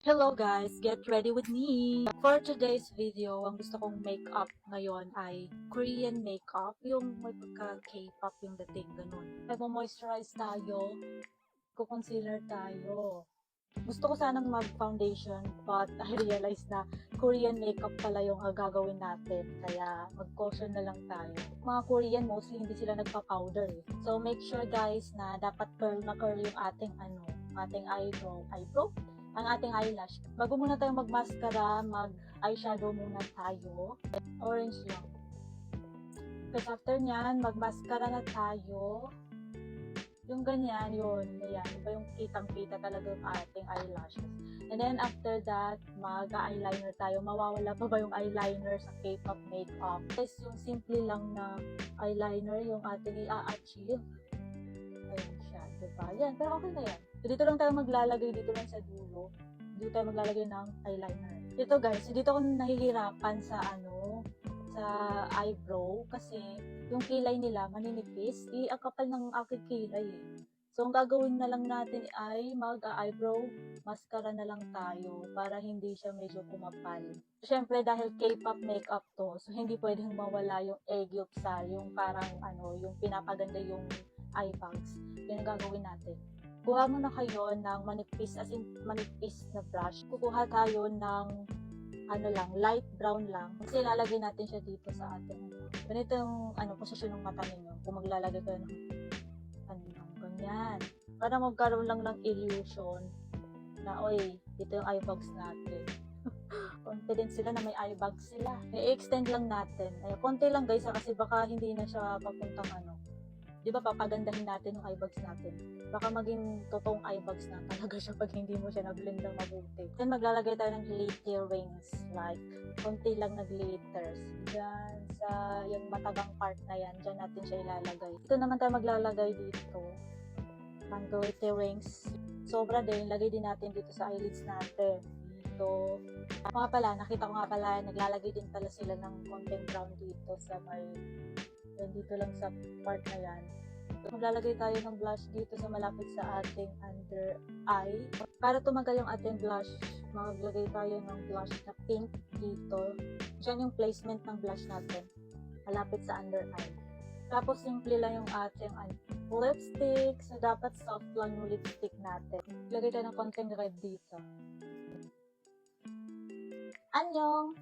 Hello guys, get ready with me! For today's video, ang gusto kong makeup ngayon ay Korean makeup, yung may pagka K-pop yung dating, ganun. Nagmo-moisturize tayo, concealer tayo. Gusto ko sanang mag-foundation, but I realized na Korean makeup pala yung gagawin natin, kaya mag-caution na lang tayo. Mga Korean, mostly hindi sila nagpa-powder eh. So make sure guys na dapat curl na curl yung ating eyebrow, ang ating eyelash. Bago muna tayo mag-mascara, mag-eyeshadow muna tayo. Orange lang. Tapos after nyan, mag-mascara na tayo. Yung ganyan, yun. Ayan. Diba yung kitang-kita talaga yung ating eyelashes. And then after that, mag-eyeliner tayo. Mawawala pa ba yung eyeliner sa K-pop makeup? Guys, yung simple lang na eyeliner yung ating i-achieve. Ayan siya, diba? Yan, pero okay na yan. So, dito lang tayo maglalagay, dito lang sa dulo. Dito tayo maglalagay ng eyeliner. Dito guys, dito ako nahihirapan sa sa eyebrow kasi yung kilay nila maninipis. Ang kapal ng aking kilay eh. So, ang gagawin na lang natin ay mag-eyebrow mascara na lang tayo para hindi siya medyo kumapal. Siyempre, dahil K-pop makeup to, so hindi pwedeng mawala yung aegypsal, yung parang yung pinapaganda yung eye bags. Yun ang gagawin natin. Kuha muna kayo ng manipis, as in manipis na brush. Kukuha tayo ng light brown lang. Kasi ilalagay natin siya dito sa ating ganito yung posisyon ng mata ninyo. Kung maglalagay kayo ng ganyan. Para magkaroon lang ng illusion na, oy, ito yung eye bags natin. Confident sila na may eye bags sila. I-extend lang natin. Ay, konti lang guys, kasi baka hindi na siya papuntang di ba papagandahin natin yung eye bags natin. Baka maging totoong eye bags na talaga siya pag hindi mo siya na-blend ng mabuti. Then maglalagay tayo ng glitter rings, like konti lang na glitters. Diyan sa yung matagang part na yan, dyan natin siya ilalagay. Ito naman tayo maglalagay dito ng glitter rings. Sobra din, lagay din natin dito sa eyelids natin. Dito. Nakita ko nga pala, naglalagay din pala sila ng konting brown dito sa may dito lang sa part na yan. Maglalagay tayo ng blush dito sa malapit sa ating under eye. Para tumagal yung ating blush, maglagay tayo ng blush na pink dito. Diyan yung placement ng blush natin, malapit sa under eye. Tapos simple lang yung ating lipstick. So dapat soft lang yung lipstick natin. Lagay tayo ng konting red dito. Annyeong!